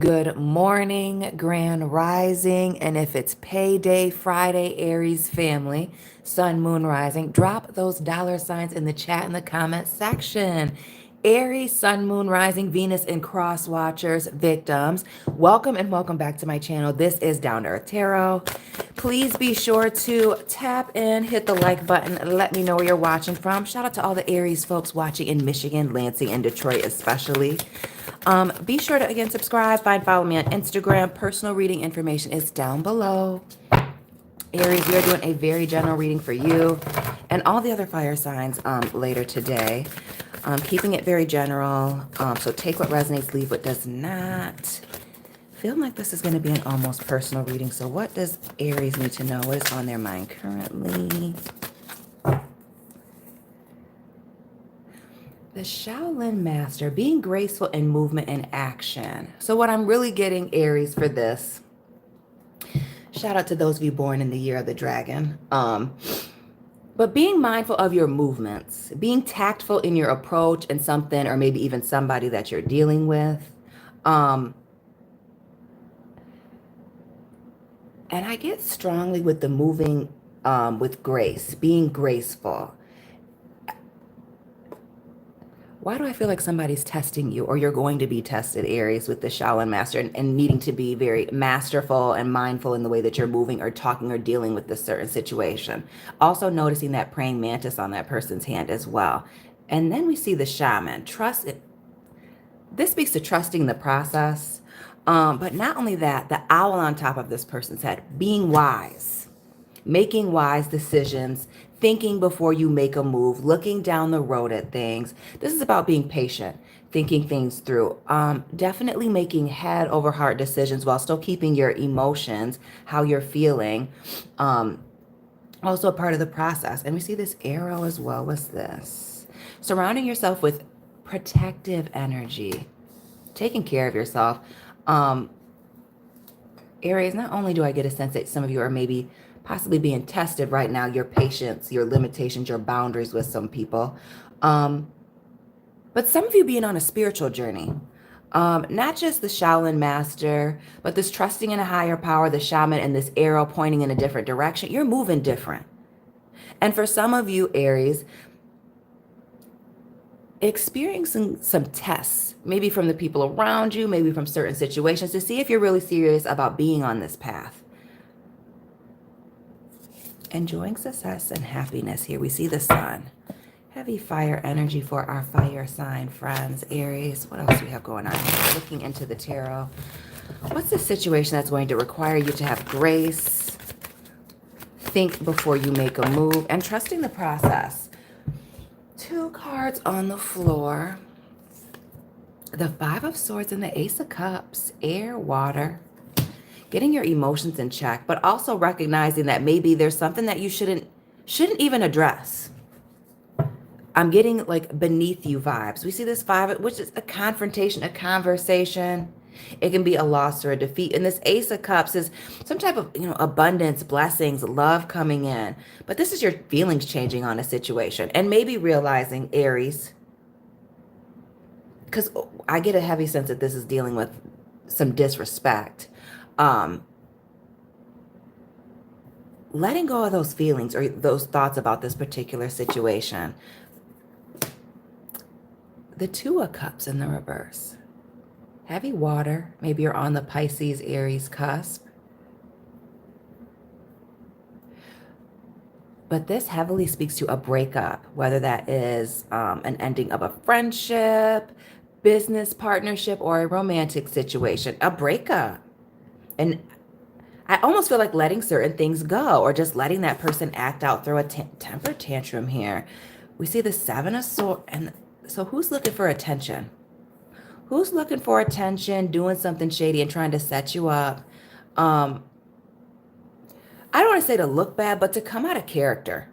Good morning, Grand Rising, and if it's payday Friday, Aries family, Sun, Moon, Rising, drop those dollar signs in the chat in the comment section. Aries, Sun, Moon, Rising, Venus, and Cross Watchers, victims, welcome and welcome back to my channel. This is Down to Earth Tarot. Please be sure to tap in, hit the like button, let me know where you're watching from. Shout out to all the Aries folks watching in Michigan, Lansing, and Detroit especially. Be sure to, again, subscribe, follow me on Instagram. Personal reading information is down below. Aries, we are doing a very general reading for you and all the other fire signs later today. Keeping it very general. So take what resonates, leave what does not. Feeling like this is going to be an almost personal reading. So what does Aries need to know? What is on their mind currently? The Shaolin Master, being graceful in movement and action. So what I'm really getting, Aries, for this, shout out to those of you born in the year of the dragon, but being mindful of your movements, being tactful in your approach and something, or maybe even somebody that you're dealing with. And I get strongly with the moving with grace, being graceful. Why do I feel like somebody's testing you, or you're going to be tested, Aries, with the Shaolin Master, and needing to be very masterful and mindful in the way that you're moving or talking or dealing with this certain situation. Also noticing that praying mantis on that person's hand as well. And then we see the shaman. Trust it. This speaks to trusting the process. But not only that, the owl on top of this person's head, being wise, making wise decisions, thinking before you make a move, looking down the road at things. This is about being patient, thinking things through. Definitely making head over heart decisions while still keeping your emotions, how you're feeling, also a part of the process. And we see this arrow as well. What's this? Surrounding yourself with protective energy, taking care of yourself. Aries, not only do I get a sense that some of you are maybe possibly being tested right now, your patience, your limitations, your boundaries with some people. But some of you being on a spiritual journey. Not just the Shaolin Master, but this trusting in a higher power, the shaman, and this arrow pointing in a different direction. You're moving different. And for some of you, Aries, experiencing some tests, maybe from the people around you, maybe from certain situations, to see if you're really serious about being on this path. Enjoying success and happiness here. We see the sun. Heavy fire energy for our fire sign friends, Aries. What else do we have going on here? Looking into the tarot. What's the situation that's going to require you to have grace, think before you make a move, and trusting the process? 2 cards on the floor. The 5 of Swords and the Ace of Cups. Air, water. Getting your emotions in check, but also recognizing that maybe there's something that you shouldn't even address. I'm getting like beneath you vibes. We see this 5, which is a confrontation, a conversation. It can be a loss or a defeat. And this Ace of Cups is some type of, abundance, blessings, love coming in. But this is your feelings changing on a situation. And maybe realizing, Aries, because I get a heavy sense that this is dealing with some disrespect. Letting go of those feelings or those thoughts about this particular situation. The 2 of Cups in the reverse. Heavy water. Maybe you're on the Pisces, Aries cusp. But this heavily speaks to a breakup, whether that is an ending of a friendship, business partnership, or a romantic situation. A breakup. And I almost feel like letting certain things go, or just letting that person act out, throw a temper tantrum here. We see the 7 of Swords. And so who's looking for attention? Who's looking for attention, doing something shady and trying to set you up? I don't want to say to look bad, but to come out of character.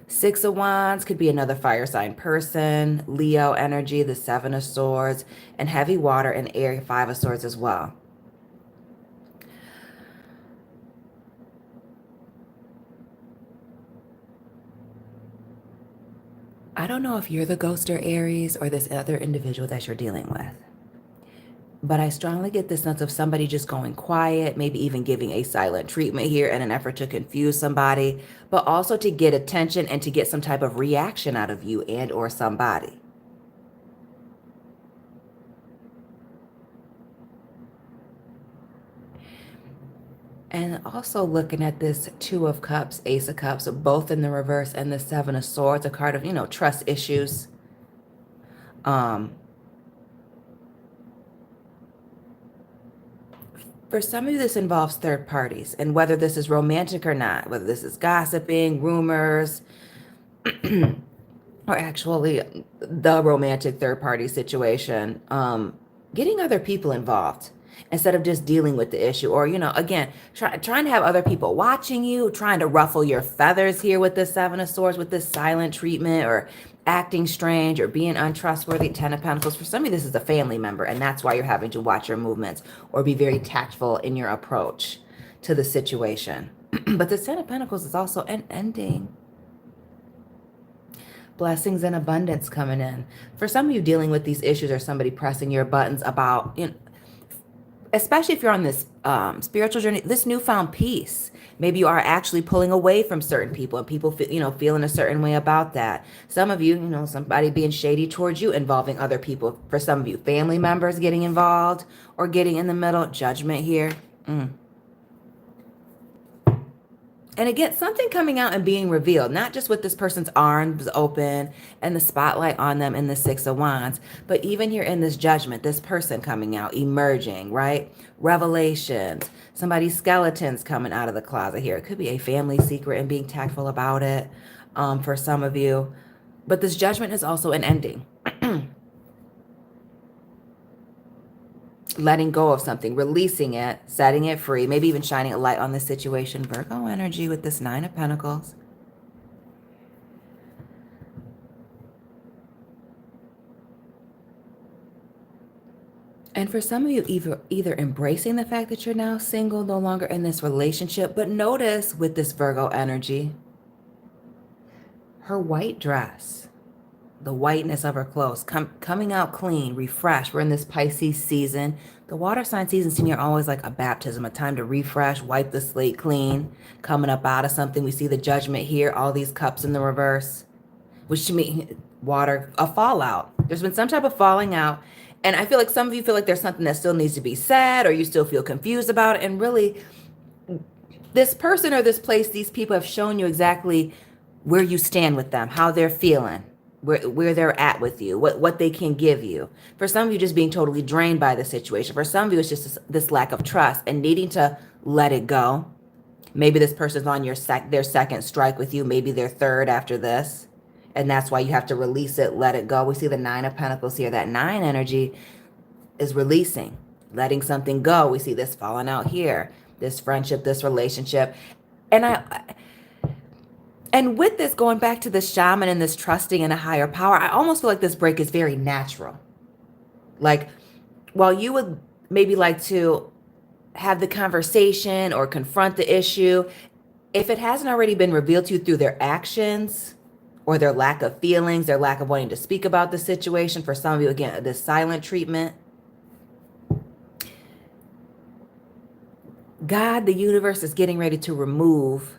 6 of Wands could be another fire sign person. Leo energy, the 7 of Swords, and heavy water and air, 5 of Swords as well. I don't know if you're the ghoster, Aries, or this other individual that you're dealing with. But I strongly get this sense of somebody just going quiet, maybe even giving a silent treatment here in an effort to confuse somebody, but also to get attention and to get some type of reaction out of you and or somebody. And also looking at this Two of Cups, Ace of Cups, both in the reverse, and the Seven of Swords, a card of, trust issues. For some of you, this involves third parties, and whether this is romantic or not, whether this is gossiping, rumors, or actually the romantic third party situation, getting other people involved instead of just dealing with the issue, or again, trying to have other people watching you, trying to ruffle your feathers here with this Seven of Swords, with this silent treatment, or acting strange, or being untrustworthy. Ten of Pentacles. For some of you, this is a family member, and that's why you're having to watch your movements or be very tactful in your approach to the situation. But the Ten of Pentacles is also an ending. Blessings and abundance coming in. For some of you, dealing with these issues or somebody pressing your buttons about, especially if you're on this spiritual journey, this newfound peace. Maybe you are actually pulling away from certain people, and people feel, feeling a certain way about that. Some of you, somebody being shady towards you, involving other people. For some of you, family members getting involved or getting in the middle. Judgment here. And again, something coming out and being revealed, not just with this person's arms open and the spotlight on them in the Six of Wands, but even here in this Judgment, this person coming out, emerging, right? Revelations, somebody's skeletons coming out of the closet here. It could be a family secret and being tactful about it for some of you. But this Judgment is also an ending. Letting go of something, releasing it, setting it free, maybe even shining a light on the situation. Virgo energy with this Nine of Pentacles. And for some of you, either embracing the fact that you're now single, no longer in this relationship, but notice with this Virgo energy, her white dress, the whiteness of her clothes, coming out clean, refreshed. We're in this Pisces season. The water sign seasons to me are always like a baptism, a time to refresh, wipe the slate clean, coming up out of something. We see the Judgment here, all these cups in the reverse, which to me, water, a fallout. There's been some type of falling out. And I feel like some of you feel like there's something that still needs to be said, or you still feel confused about it. And really, this person or this place, these people have shown you exactly where you stand with them, how they're feeling, where they're at with you, what they can give you. For some of you, just being totally drained by the situation. For some of you, it's just this lack of trust and needing to let it go. Maybe this person's on their second strike with you, maybe their third after this. And that's why you have to release it, let it go. We see the Nine of Pentacles here. That nine energy is releasing, letting something go. We see this falling out here, this friendship, this relationship. And with this, going back to the shaman and this trusting in a higher power, I almost feel like this break is very natural. Like, while you would maybe like to have the conversation or confront the issue, if it hasn't already been revealed to you through their actions or their lack of feelings, their lack of wanting to speak about the situation, for some of you, again, this silent treatment, God, the universe, is getting ready to remove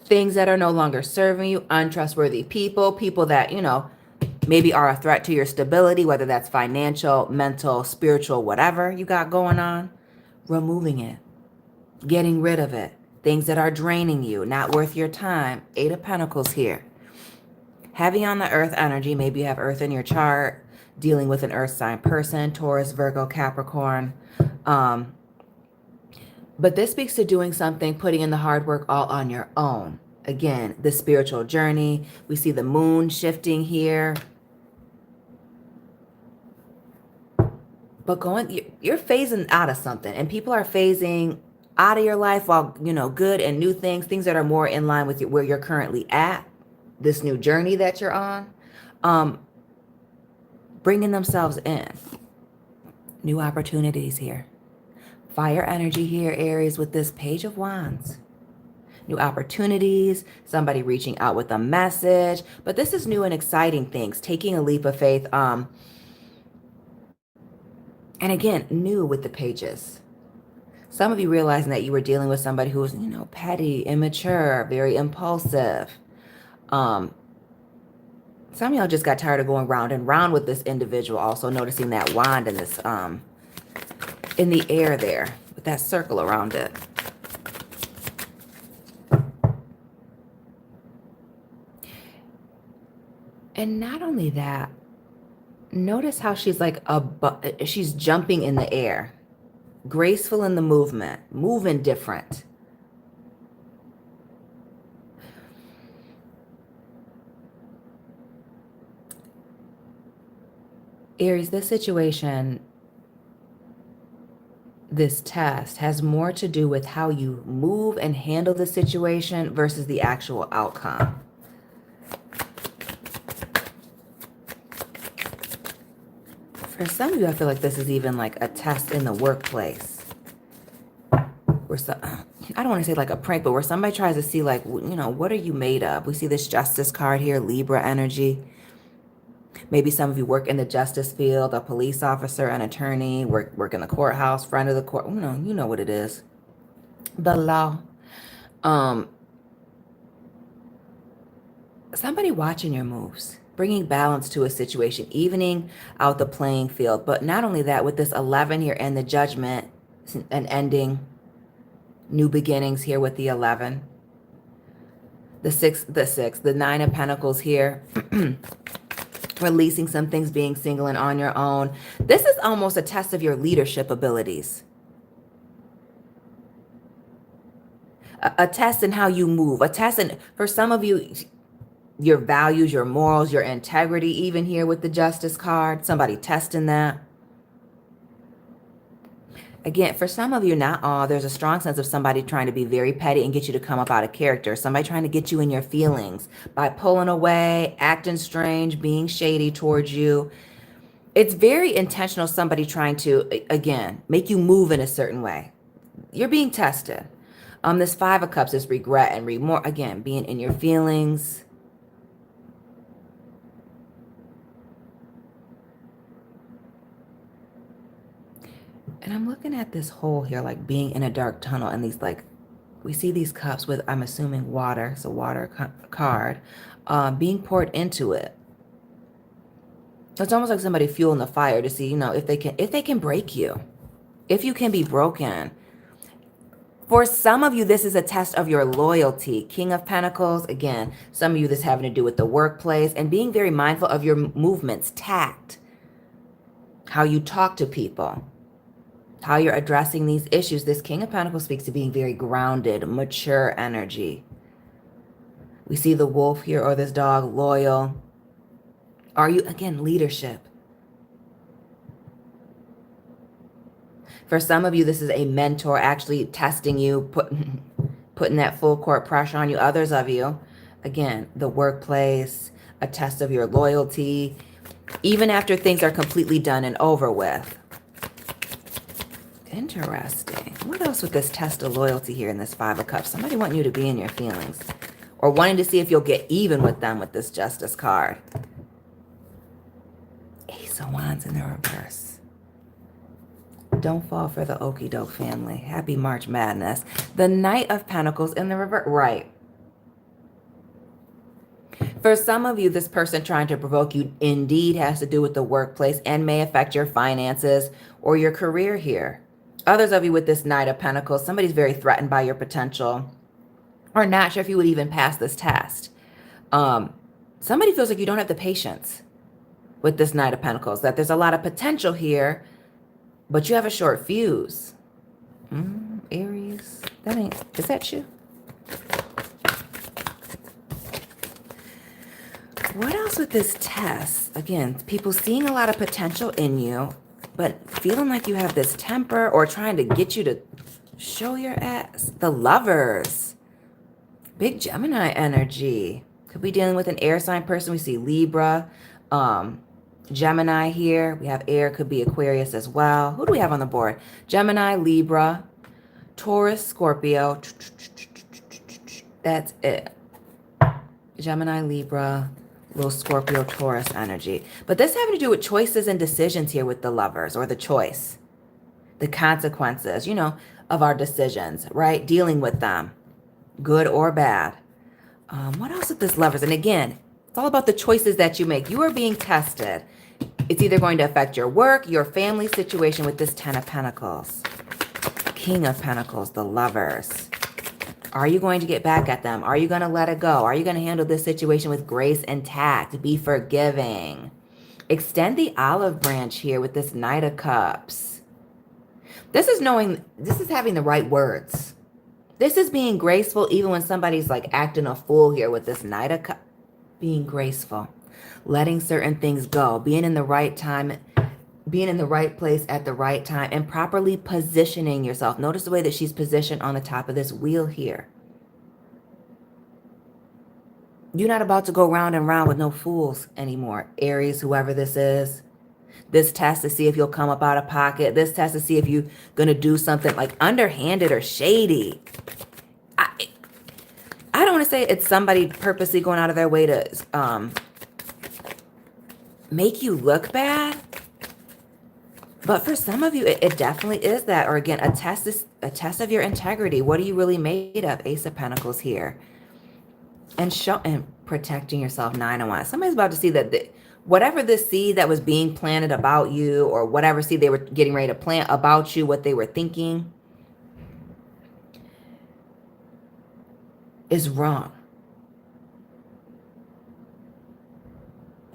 things that are no longer serving you, untrustworthy people that, maybe are a threat to your stability, whether that's financial, mental, spiritual, whatever you got going on. Removing it, getting rid of it. Things that are draining you, not worth your time. Eight of Pentacles here. Heavy on the earth energy. Maybe you have earth in your chart, dealing with an earth sign person, Taurus, Virgo, Capricorn. But this speaks to doing something, putting in the hard work all on your own. Again, the spiritual journey. We see the moon shifting here. But you're phasing out of something, and people are phasing out of your life while, good and new things that are more in line with where you're currently at, this new journey that you're on, bringing themselves in. New opportunities here. Fire energy here, Aries, with this Page of Wands. New opportunities, somebody reaching out with a message. But this is new and exciting things, taking a leap of faith. And again, new with the pages. Some of you realizing that you were dealing with somebody who was, petty, immature, very impulsive. Some of y'all just got tired of going round and round with this individual. Also noticing that wand in this, in the air there with that circle around it. And not only that, notice how she's like she's jumping in the air, graceful in the movement, moving different. Aries, this situation, this test has more to do with how you move and handle the situation versus the actual outcome. For some of you, I feel like this is even like a test in the workplace. Where I don't want to say like a prank, but where somebody tries to see like, what are you made of? We see this Justice card here, Libra energy. Maybe some of you work in the justice field, a police officer, an attorney, work in the courthouse, friend of the court. You know what it is. The law. Somebody watching your moves, bringing balance to a situation, evening out the playing field. But not only that, with this 11 here and the judgment, an ending, new beginnings here with the 11. The 9 of Pentacles here. Releasing some things, being single and on your own. This is almost a test of your leadership abilities. A test in how you move. A test in, for some of you, your values, your morals, your integrity, even here with the Justice card. Somebody testing that. Again, for some of you, not all, there's a strong sense of somebody trying to be very petty and get you to come up out of character. Somebody trying to get you in your feelings by pulling away, acting strange, being shady towards you. It's very intentional, somebody trying to, again, make you move in a certain way. You're being tested. This 5 of Cups is regret and remorse. Again, being in your feelings. And I'm looking at this hole here, like being in a dark tunnel, and these, like, we see these cups with, I'm assuming, water. It's a water card, being poured into it. It's almost like somebody fueling the fire to see, if they can break you, if you can be broken. For some of you, this is a test of your loyalty. King of Pentacles, again, some of you, this having to do with the workplace and being very mindful of your movements, tact, how you talk to people, how you're addressing these issues. This King of Pentacles speaks to being very grounded, mature energy. We see the wolf here, or this dog, loyal. Are you, again, leadership? For some of you, this is a mentor actually testing you, putting that full court pressure on you. Others of you, again, the workplace, a test of your loyalty, even after things are completely done and over with. Interesting. What else with this test of loyalty here in this 5 of Cups? Somebody wanting you to be in your feelings, or wanting to see if you'll get even with them with this Justice card. Ace of Wands in the reverse. Don't fall for the okie doke, family. Happy March Madness. The Knight of Pentacles in the reverse. Right. For some of you, this person trying to provoke you indeed has to do with the workplace and may affect your finances or your career here. Others of you with this Knight of Pentacles, somebody's very threatened by your potential or not sure if you would even pass this test. Somebody feels like you don't have the patience with this Knight of Pentacles, that there's a lot of potential here, but you have a short fuse. Aries, is that you? What else with this test? Again, people seeing a lot of potential in you, but feeling like you have this temper or trying to get you to show your ass. The Lovers. Big Gemini energy. Could be dealing with an air sign person. We see Libra, Gemini here. We have air, could be Aquarius as well. Who do we have on the board? Gemini, Libra, Taurus, Scorpio. That's it. Gemini, Libra, Little Scorpio, Taurus energy. But this having to do with choices and decisions here with the Lovers, or the choice. The consequences, of our decisions, right? Dealing with them, good or bad. What else with this Lovers? And again, it's all about the choices that you make. You are being tested. It's either going to affect your work, your family situation with this Ten of Pentacles. King of Pentacles, the Lovers. Are you going to get back at them? Are you going to let it go? Are you going to handle this situation with grace and tact? Be forgiving. Extend the olive branch here with this Knight of Cups. This is having the right words. This is being graceful even when somebody's like acting a fool here with this Knight of Cups. Being graceful. Letting certain things go. Being in the right time. Being in the right place at the right time. And properly positioning yourself. Notice the way that she's positioned on the top of this wheel here. You're not about to go round and round with no fools anymore. Aries, whoever this is. This test to see if you'll come up out of pocket. This test to see if you're going to do something like underhanded or shady. I don't want to say it's somebody purposely going out of their way to make you look bad. But for some of you, it definitely is that. Or again, a test of your integrity. What are you really made of? Ace of Pentacles here. And protecting yourself, Nine of Wands. Somebody's about to see that whatever this seed that was being planted about you, or whatever seed they were getting ready to plant about you, what they were thinking, is wrong.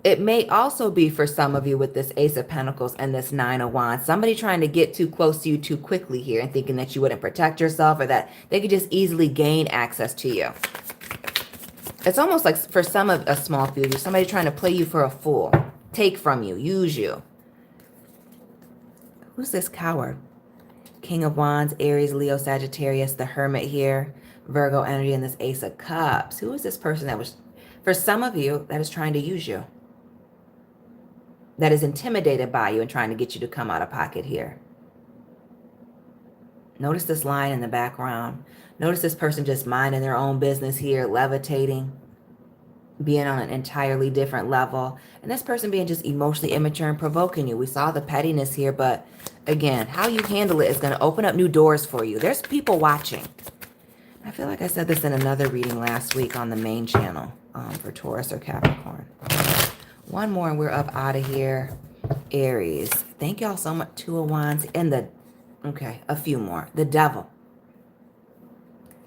It may also be for some of you with this Ace of Pentacles and this Nine of Wands, somebody trying to get too close to you too quickly here and thinking that you wouldn't protect yourself, or that they could just easily gain access to you. It's almost like for some of a small few of you, somebody trying to play you for a fool, take from you, use you. Who's this coward? King of Wands, Aries, Leo, Sagittarius, the Hermit here, Virgo energy, and this Ace of Cups. Who is this person that was, for some of you, that is trying to use you? That is intimidated by you and trying to get you to come out of pocket here. Notice this line in the background. Notice this person just minding their own business here, levitating, being on an entirely different level. And this person being just emotionally immature and provoking you. We saw the pettiness here, but again, how you handle it is going to open up new doors for you. There's people watching. I feel like I said this in another reading last week on the main channel for Taurus or Capricorn. One more and we're up out of here. Aries. Thank y'all so much. Two of Wands and a few more. The Devil.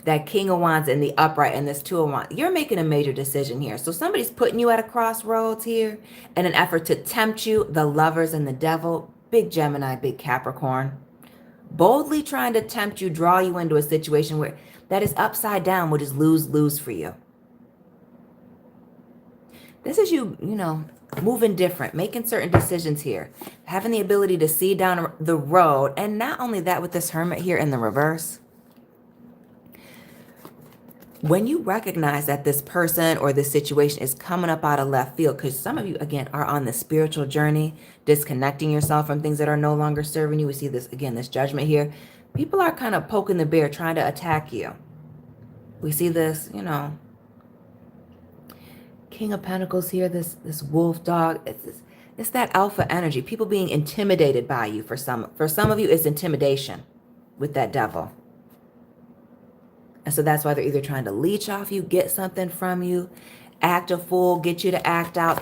That King of Wands and the upright and this Two of Wands. You're making a major decision here. So somebody's putting you at a crossroads here in an effort to tempt you. The Lovers and the Devil. Big Gemini, big Capricorn. Boldly trying to tempt you, draw you into a situation where that is upside down, which is lose-lose for you. This is you, moving different, making certain decisions here, having the ability to see down the road. And not only that, with this Hermit here in the reverse, when you recognize that this person or this situation is coming up out of left field, because some of you, again, are on the spiritual journey, disconnecting yourself from things that are no longer serving you. We see this, again, this Judgment here. People are kind of poking the bear, trying to attack you. We see this, King of Pentacles here, this wolf dog. It's that alpha energy. People being intimidated by you. For some of you, it's intimidation with that Devil. And so that's why they're either trying to leech off you, get something from you, act a fool, get you to act out.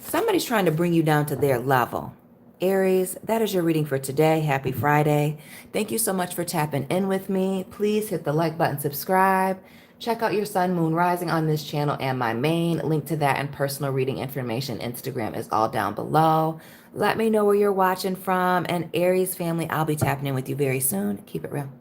Somebody's trying to bring you down to their level. Aries, that is your reading for today. Happy Friday. Thank you so much for tapping in with me. Please hit the like button, subscribe. Check out your sun, moon, rising on this channel and my main. Link to that and personal reading information, Instagram, is all down below. Let me know where you're watching from. And Aries family, I'll be tapping in with you very soon. Keep it real.